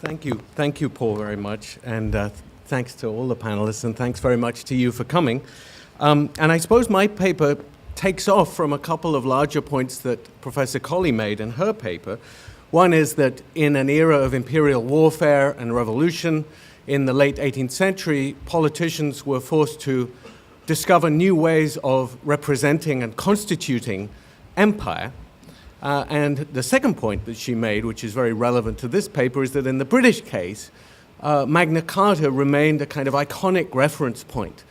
Thank you, Paul, very much, and thanks to all the panelists, and thanks very much to you for coming. And I suppose my paper takes off from a couple of larger points that Professor Colley made in her paper. One is that in an era of imperial warfare and revolution in the late 18th century, politicians were forced to discover new ways of representing and constituting empire. And the second point that she made, which is very relevant to this paper, is that in the British case, Magna Carta remained a kind of iconic reference point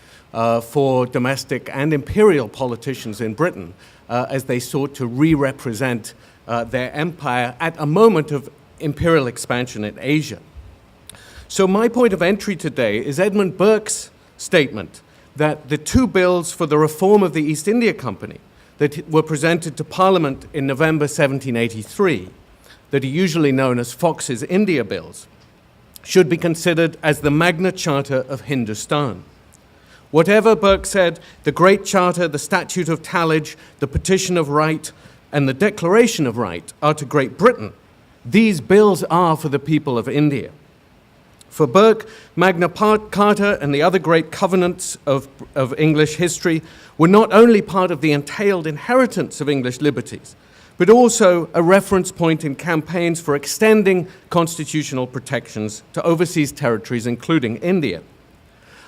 for domestic and imperial politicians in Britain as they sought to re-represent their empire at a moment of imperial expansion in Asia. So my point of entry today is Edmund Burke's statement that the two bills for the reform of the East India Company that were presented to Parliament in November 1783, that are usually known as Fox's India Bills, should be considered as the Magna Charta of Hindostan. Whatever Burke said, the Great Charter, the Statute of Tallage, the Petition of Right, and the Declaration of Right are to Great Britain. These bills are for the people of India. For Burke, Magna Carta and the other great covenants of English history were not only part of the entailed inheritance of English liberties, but also a reference point in campaigns for extending constitutional protections to overseas territories, including India.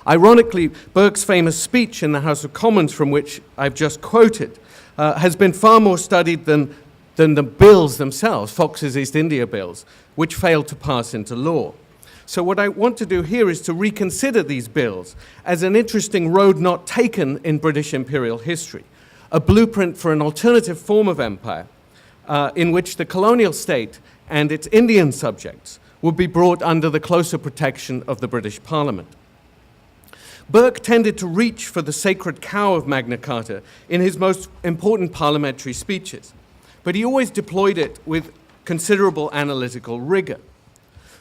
Ironically, Burke's famous speech in the House of Commons, from which I've just quoted, has been far more studied than the bills themselves, Fox's East India Bills, which failed to pass into law. So what I want to do here is to reconsider these bills as an interesting road not taken in British imperial history, a blueprint for an alternative form of empire in which the colonial state and its Indian subjects would be brought under the closer protection of the British Parliament. Burke tended to reach for the sacred cow of Magna Carta in his most important parliamentary speeches, but he always deployed it with considerable analytical rigor.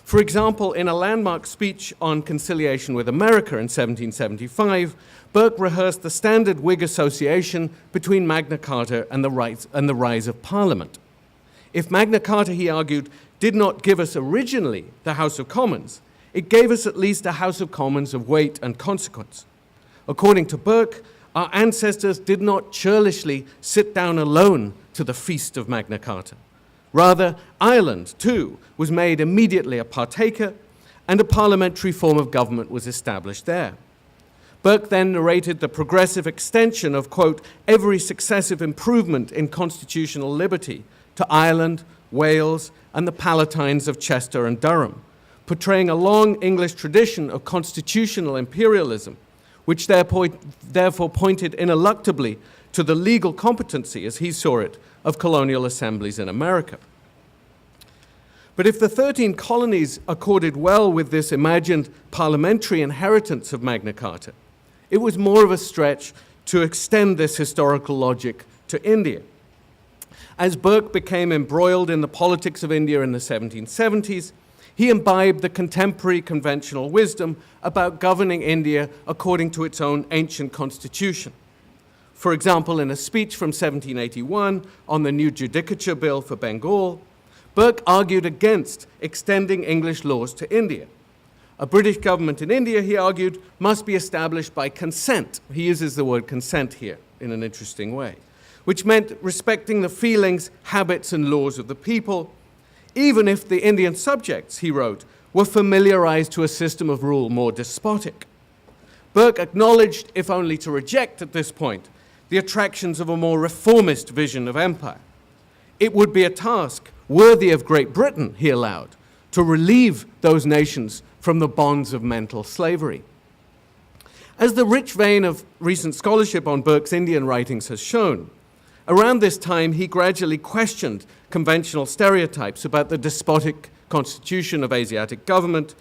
For example, in a landmark speech on conciliation with America in 1775, Burke rehearsed the standard Whig association between Magna Carta and the rise of Parliament. If Magna Carta, he argued, did not give us originally the House of Commons, it gave us at least a House of Commons of weight and consequence. According to Burke, our ancestors did not churlishly sit down alone to the feast of Magna Carta. Rather, Ireland, too, was made immediately a partaker, and a parliamentary form of government was established there. Burke then narrated the progressive extension of, quote, every successive improvement in constitutional liberty to Ireland, Wales, and the Palatines of Chester and Durham, portraying a long English tradition of constitutional imperialism, which therefore pointed ineluctably to the legal competency, as he saw it, of colonial assemblies in America. But if the 13 colonies accorded well with this imagined parliamentary inheritance of Magna Carta, it was more of a stretch to extend this historical logic to India. As Burke became embroiled in the politics of India in the 1770s, he imbibed the contemporary conventional wisdom about governing India according to its own ancient constitution. For example, in a speech from 1781 on the new Judicature Bill for Bengal, Burke argued against extending English laws to India. A British government in India, he argued, must be established by consent. He uses the word consent here in an interesting way, which meant respecting the feelings, habits, and laws of the people, even if the Indian subjects, he wrote, were familiarized to a system of rule more despotic. Burke acknowledged, if only to reject at this point, the attractions of a more reformist vision of empire. It would be a task worthy of Great Britain, he allowed, to relieve those nations from the bonds of mental slavery. As the rich vein of recent scholarship on Burke's Indian writings has shown, around this time he gradually questioned conventional stereotypes about the despotic constitution of Asiatic government,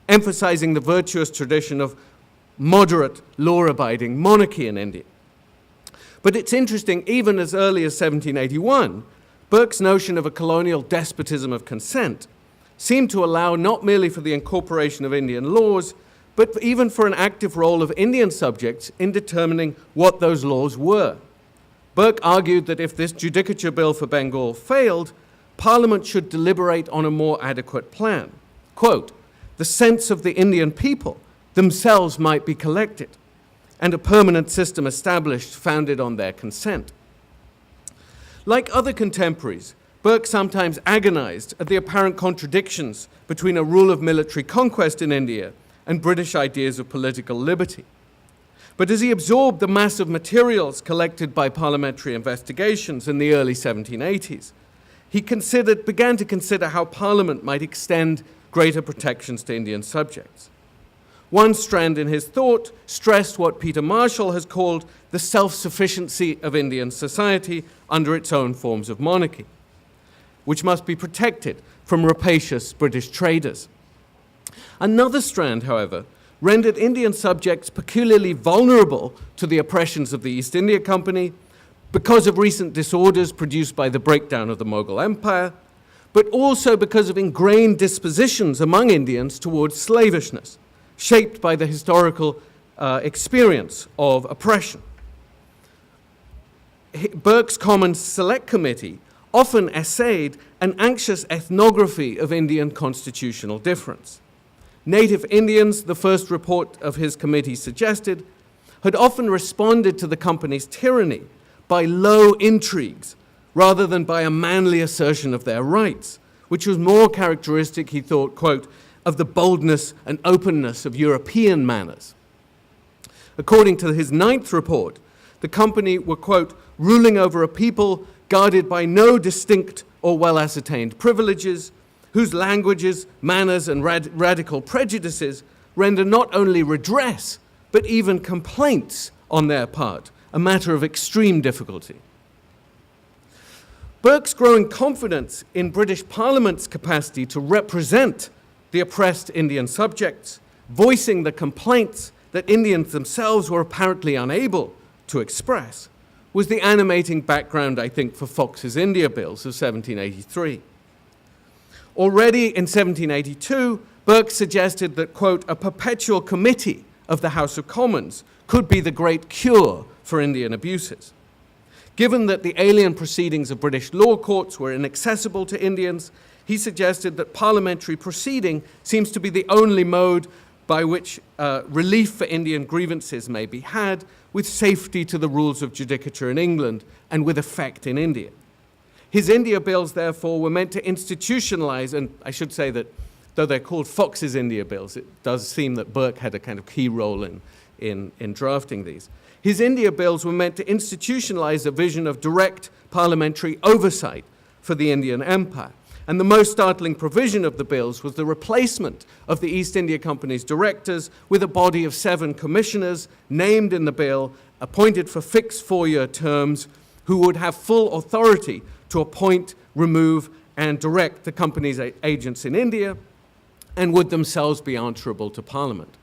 emphasizing the virtuous tradition of moderate, law-abiding monarchy in India. But it's interesting, even as early as 1781, Burke's notion of a colonial despotism of consent seemed to allow not merely for the incorporation of Indian laws, but even for an active role of Indian subjects in determining what those laws were. Burke argued that if this Judicature Bill for Bengal failed, Parliament should deliberate on a more adequate plan, quote, the sense of the Indian people themselves might be collected, and a permanent system established founded on their consent. Like other contemporaries, Burke sometimes agonized at the apparent contradictions between a rule of military conquest in India and British ideas of political liberty. But as he absorbed the mass of materials collected by parliamentary investigations in the early 1780s, he began to consider how Parliament might extend greater protections to Indian subjects. One strand in his thought stressed what Peter Marshall has called the self-sufficiency of Indian society under its own forms of monarchy, which must be protected from rapacious British traders. Another strand, however, rendered Indian subjects peculiarly vulnerable to the oppressions of the East India Company because of recent disorders produced by the breakdown of the Mughal Empire, but also because of ingrained dispositions among Indians towards slavishness, shaped by the historical experience of oppression. Burke's Commons Select Committee often essayed an anxious ethnography of Indian constitutional difference. Native Indians, the first report of his committee suggested, had often responded to the company's tyranny by low intrigues rather than by a manly assertion of their rights, which was more characteristic, he thought, quote, of the boldness and openness of European manners. According to his ninth report, the company were, quote, ruling over a people guarded by no distinct or well-ascertained privileges, whose languages, manners, and radical prejudices render not only redress, but even complaints on their part a matter of extreme difficulty. Burke's growing confidence in British Parliament's capacity to represent the oppressed Indian subjects, voicing the complaints that Indians themselves were apparently unable to express, was the animating background, I think, for Fox's India Bills of 1783. Already in 1782, Burke suggested that, quote, a perpetual committee of the House of Commons could be the great cure for Indian abuses. Given that the alien proceedings of British law courts were inaccessible to Indians, he suggested that parliamentary proceeding seems to be the only mode by which relief for Indian grievances may be had, with safety to the rules of judicature in England and with effect in India. His India Bills, therefore, were meant to institutionalize, and I should say that though they're called Fox's India Bills, it does seem that Burke had a kind of key role in drafting these. His India Bills were meant to institutionalize a vision of direct parliamentary oversight for the Indian Empire. And the most startling provision of the bills was the replacement of the East India Company's directors with a body of 7 commissioners named in the bill, appointed for fixed 4-year terms, who would have full authority to appoint, remove, and direct the company's agents in India, and would themselves be answerable to Parliament.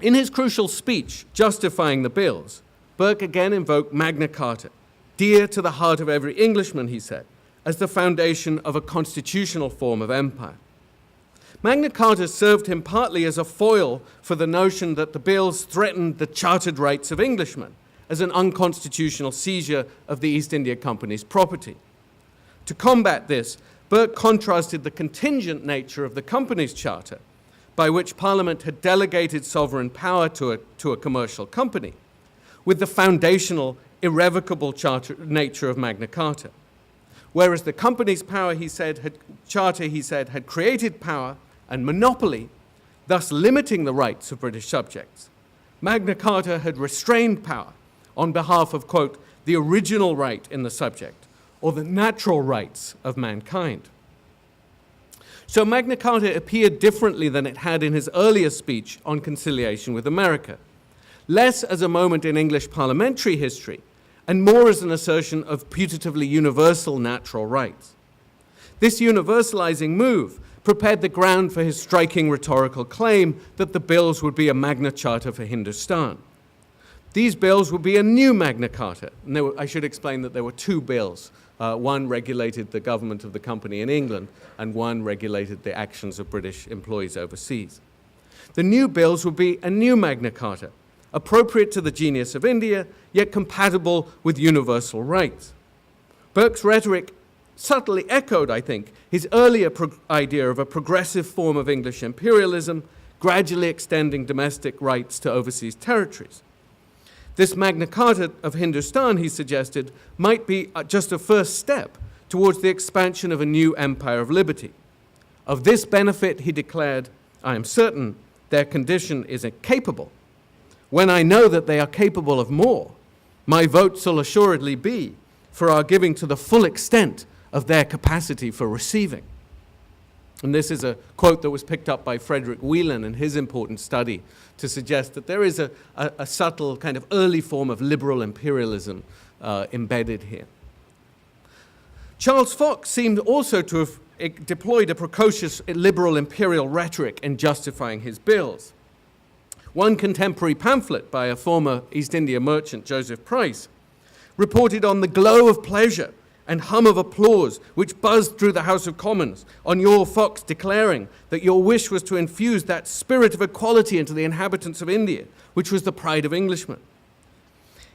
In his crucial speech justifying the bills, Burke again invoked Magna Carta, dear to the heart of every Englishman, he said, as the foundation of a constitutional form of empire. Magna Carta served him partly as a foil for the notion that the bills threatened the chartered rights of Englishmen as an unconstitutional seizure of the East India Company's property. To combat this, Burke contrasted the contingent nature of the company's charter, by which Parliament had delegated sovereign power to a commercial company, with the foundational, irrevocable nature of Magna Carta. Whereas the company's power, charter, he said, had created power and monopoly, thus limiting the rights of British subjects. Magna Carta had restrained power on behalf of, quote, the original right in the subject, or the natural rights of mankind. So Magna Carta appeared differently than it had in his earlier speech on conciliation with America, less as a moment in English parliamentary history, and more as an assertion of putatively universal natural rights. This universalizing move prepared the ground for his striking rhetorical claim that the bills would be a Magna Charta for Hindostan. These bills would be a new Magna Carta. And I should explain that there were 2 bills. One regulated the government of the company in England, and one regulated the actions of British employees overseas. The new bills would be a new Magna Carta, appropriate to the genius of India, yet compatible with universal rights. Burke's rhetoric subtly echoed, I think, his earlier idea of a progressive form of English imperialism, gradually extending domestic rights to overseas territories. This Magna Carta of Hindostan, he suggested, might be just a first step towards the expansion of a new empire of liberty. Of this benefit, he declared, I am certain their condition is incapable. When I know that they are capable of more, my vote shall assuredly be for our giving to the full extent of their capacity for receiving. And this is a quote that was picked up by Frederick Whelan in his important study to suggest that there is a subtle kind of early form of liberal imperialism embedded here. Charles Fox seemed also to have deployed a precocious liberal imperial rhetoric in justifying his bills. One contemporary pamphlet by a former East India merchant, Joseph Price, reported on the glow of pleasure and hum of applause which buzzed through the House of Commons on your Fox declaring that your wish was to infuse that spirit of equality into the inhabitants of India, which was the pride of Englishmen.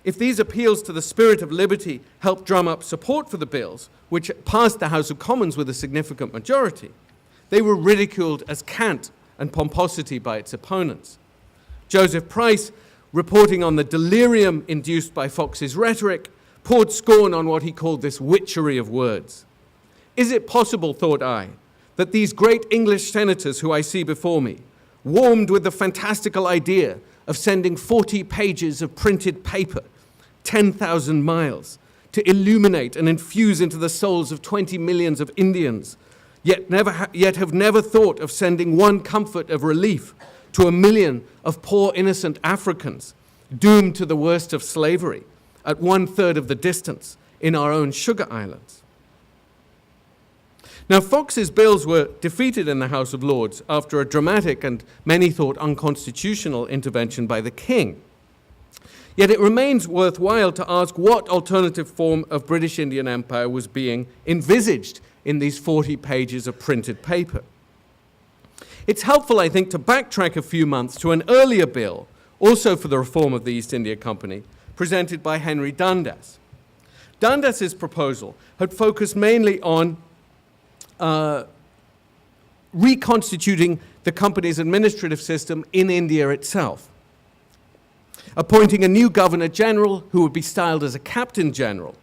If these appeals to the spirit of liberty helped drum up support for the bills, which passed the House of Commons with a significant majority, they were ridiculed as cant and pomposity by its opponents. Joseph Price, reporting on the delirium induced by Fox's rhetoric, poured scorn on what he called this witchery of words. Is it possible, thought I, that these great English senators who I see before me, warmed with the fantastical idea of sending 40 pages of printed paper, 10,000 miles, to illuminate and infuse into the souls of 20 millions of Indians, yet have never thought of sending one comfort of relief to 1 million of poor innocent Africans doomed to the worst of slavery at 1/3 of the distance in our own sugar islands? Now, Fox's bills were defeated in the House of Lords after a dramatic and many thought unconstitutional intervention by the King. Yet it remains worthwhile to ask what alternative form of British Indian Empire was being envisaged in these 40 pages of printed paper. It's helpful, I think, to backtrack a few months to an earlier bill, also for the reform of the East India Company, presented by Henry Dundas. Dundas's proposal had focused mainly on reconstituting the company's administrative system in India itself, appointing a new governor-general who would be styled as a captain-general,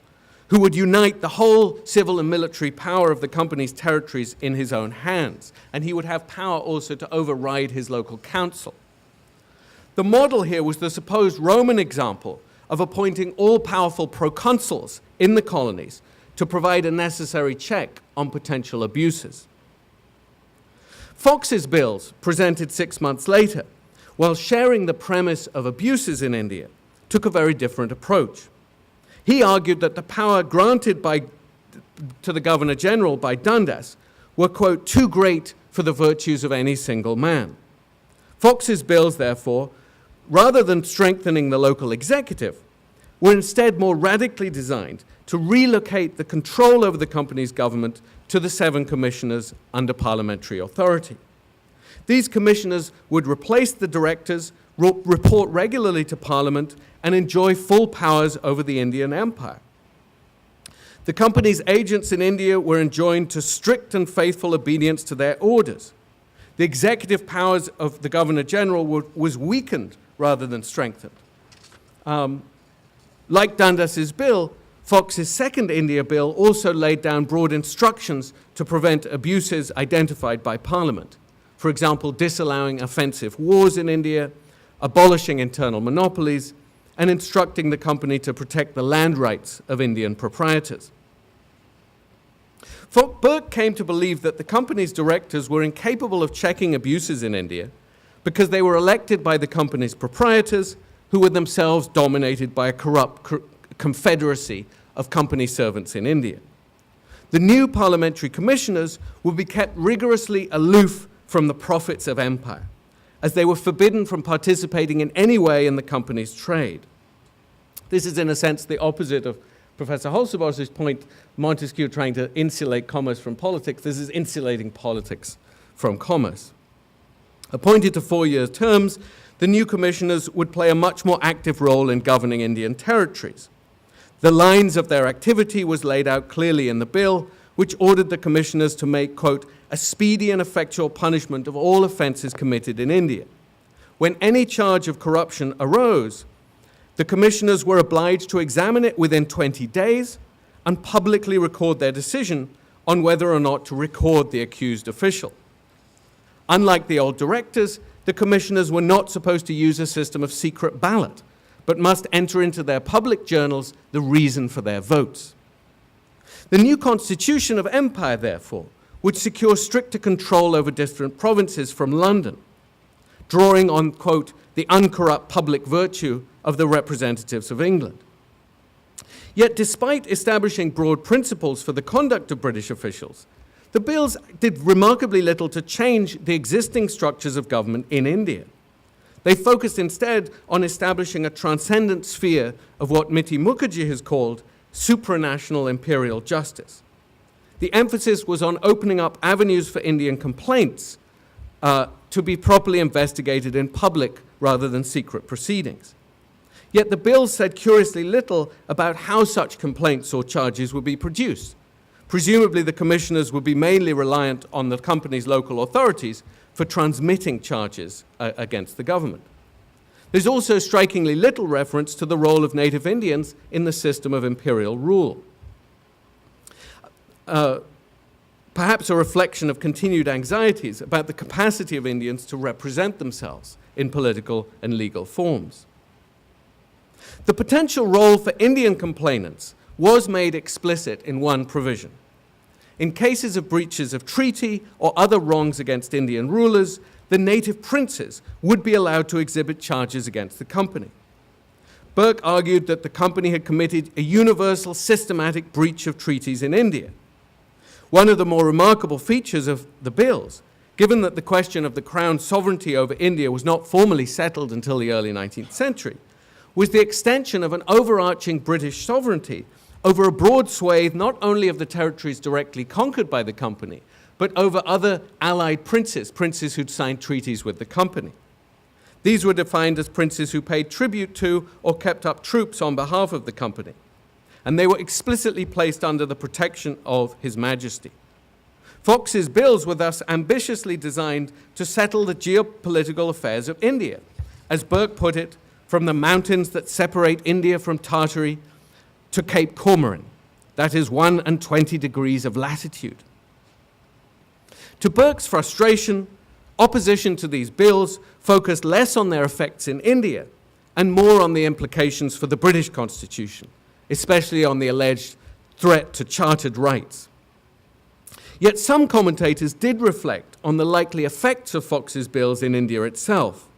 who would unite the whole civil and military power of the company's territories in his own hands, and he would have power also to override his local council. The model here was the supposed Roman example of appointing all-powerful proconsuls in the colonies to provide a necessary check on potential abuses. Fox's bills, presented 6 months later, while sharing the premise of abuses in India, took a very different approach. He argued that the power granted to the Governor-General by Dundas were, quote, too great for the virtues of any single man. Fox's bills, therefore, rather than strengthening the local executive, were instead more radically designed to relocate the control over the company's government to the 7 commissioners under parliamentary authority. These commissioners would replace the directors, report regularly to Parliament, and enjoy full powers over the Indian Empire. The company's agents in India were enjoined to strict and faithful obedience to their orders. The executive powers of the Governor-General was weakened rather than strengthened. Like Dundas's bill, Fox's second India bill also laid down broad instructions to prevent abuses identified by Parliament. For example, disallowing offensive wars in India, abolishing internal monopolies, and instructing the company to protect the land rights of Indian proprietors. Burke came to believe that the company's directors were incapable of checking abuses in India because they were elected by the company's proprietors, who were themselves dominated by a corrupt confederacy of company servants in India. The new parliamentary commissioners would be kept rigorously aloof from the profits of empire, as they were forbidden from participating in any way in the company's trade. This is, in a sense, the opposite of Professor Holzebos's point, Montesquieu trying to insulate commerce from politics. This is insulating politics from commerce. Appointed to 4-year terms, the new commissioners would play a much more active role in governing Indian territories. The lines of their activity was laid out clearly in the bill, which ordered the commissioners to make, quote, a speedy and effectual punishment of all offences committed in India. When any charge of corruption arose, the commissioners were obliged to examine it within 20 days and publicly record their decision on whether or not to record the accused official. Unlike the old directors, the commissioners were not supposed to use a system of secret ballot, but must enter into their public journals the reason for their votes. The new constitution of empire, therefore, would secure stricter control over different provinces from London, drawing on, quote, the uncorrupt public virtue of the representatives of England. Yet despite establishing broad principles for the conduct of British officials, the bills did remarkably little to change the existing structures of government in India. They focused instead on establishing a transcendent sphere of what Miti Mukherjee has called supranational imperial justice. The emphasis was on opening up avenues for Indian complaints to be properly investigated in public rather than secret proceedings. Yet the bills said curiously little about how such complaints or charges would be produced. Presumably the commissioners would be mainly reliant on the company's local authorities for transmitting charges against the government. There's also strikingly little reference to the role of native Indians in the system of imperial rule. Perhaps a reflection of continued anxieties about the capacity of Indians to represent themselves in political and legal forms. The potential role for Indian complainants was made explicit in one provision. In cases of breaches of treaty or other wrongs against Indian rulers, the native princes would be allowed to exhibit charges against the company. Burke argued that the company had committed a universal systematic breach of treaties in India. One of the more remarkable features of the bills, given that the question of the Crown's sovereignty over India was not formally settled until the early 19th century, was the extension of an overarching British sovereignty over a broad swathe not only of the territories directly conquered by the company, but over other allied princes, princes who'd signed treaties with the company. These were defined as princes who paid tribute to or kept up troops on behalf of the company, and they were explicitly placed under the protection of His Majesty. Fox's bills were thus ambitiously designed to settle the geopolitical affairs of India, as Burke put it, from the mountains that separate India from Tartary to Cape Cormoran, that is 120 degrees of latitude. To Burke's frustration, opposition to these bills focused less on their effects in India and more on the implications for the British Constitution, especially on the alleged threat to chartered rights. Yet some commentators did reflect on the likely effects of Fox's bills in India itself.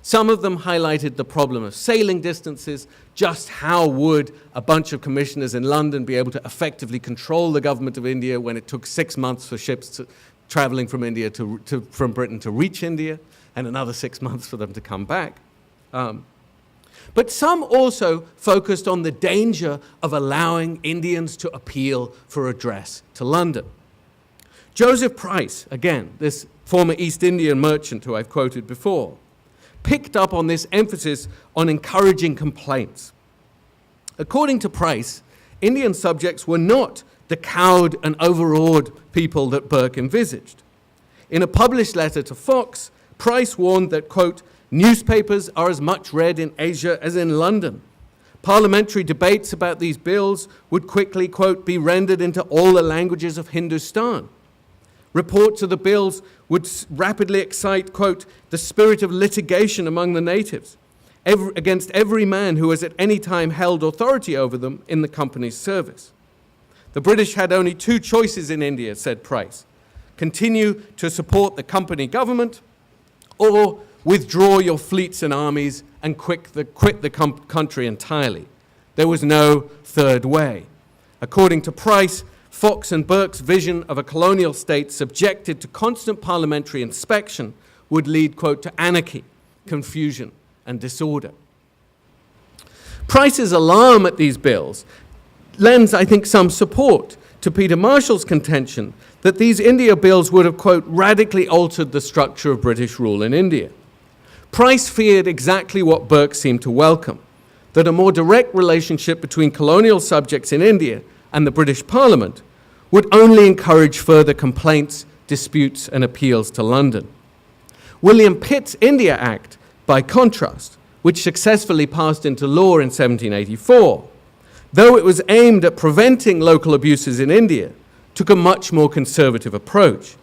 Some of them highlighted the problem of sailing distances. Just how would a bunch of commissioners in London be able to effectively control the government of India when it took 6 months for ships traveling from India from Britain to reach India, and another 6 months for them to come back? But some also focused on the danger of allowing Indians to appeal for redress to London. Joseph Price, again, this former East Indian merchant who I've quoted before, picked up on this emphasis on encouraging complaints. According to Price, Indian subjects were not the cowed and overawed people that Burke envisaged. In a published letter to Fox, Price warned that, quote, newspapers are as much read in Asia as in London. Parliamentary debates about these bills would quickly, quote, be rendered into all the languages of Hindostan. Reports of the bills would rapidly excite, quote, the spirit of litigation among the natives against every man who has at any time held authority over them in the company's service. The British had only two choices in India, said Price: continue to support the company government or withdraw your fleets and armies and quit the country entirely. There was no third way. According to Price, Fox and Burke's vision of a colonial state subjected to constant parliamentary inspection would lead, quote, to anarchy, confusion, and disorder. Price's alarm at these bills lends, I think, some support to Peter Marshall's contention that these India bills would have, quote, radically altered the structure of British rule in India. Price feared exactly what Burke seemed to welcome, that a more direct relationship between colonial subjects in India and the British Parliament would only encourage further complaints, disputes, and appeals to London. William Pitt's India Act, by contrast, which successfully passed into law in 1784, though it was aimed at preventing local abuses in India, took a much more conservative approach.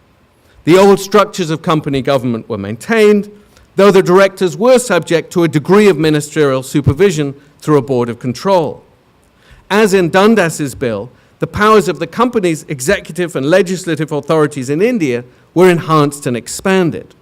The old structures of company government were maintained, though the directors were subject to a degree of ministerial supervision through a board of control. As in Dundas's bill, the powers of the company's executive and legislative authorities in India were enhanced and expanded.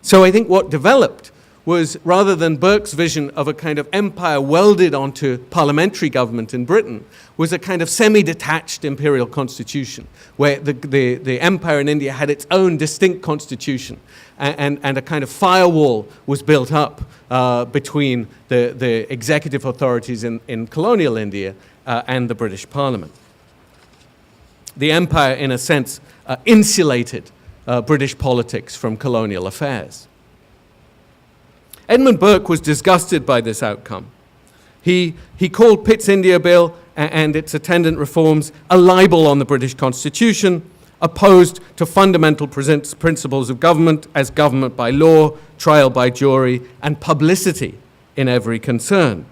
So I think what developed was, rather than Burke's vision of a kind of empire welded onto parliamentary government in Britain, was a kind of semi-detached imperial constitution, where the empire in India had its own distinct constitution, and a kind of firewall was built up between the executive authorities in colonial India and the British Parliament. The empire, in a sense, insulated British politics from colonial affairs. Edmund Burke was disgusted by this outcome. He called Pitt's India Bill and its attendant reforms a libel on the British Constitution, opposed to fundamental principles of government as government by law, trial by jury, and publicity in every concern.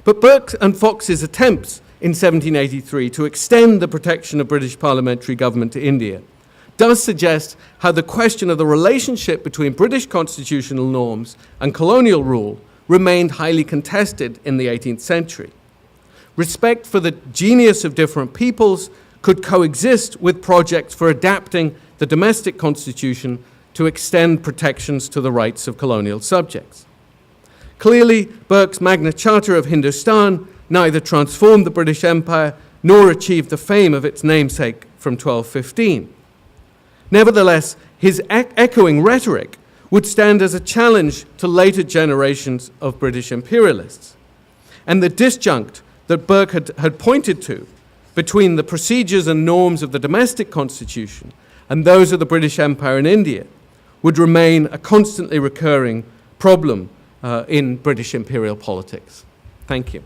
But Burke and Fox's attempts in 1783 to extend the protection of British parliamentary government to India does suggest how the question of the relationship between British constitutional norms and colonial rule remained highly contested in the 18th century. Respect for the genius of different peoples could coexist with projects for adapting the domestic constitution to extend protections to the rights of colonial subjects. Clearly, Burke's Magna Charta of Hindostan neither transformed the British Empire nor achieved the fame of its namesake from 1215. Nevertheless, his echoing rhetoric would stand as a challenge to later generations of British imperialists. And the disjunct that Burke had pointed to between the procedures and norms of the domestic constitution and those of the British Empire in India would remain a constantly recurring problem in British imperial politics. Thank you.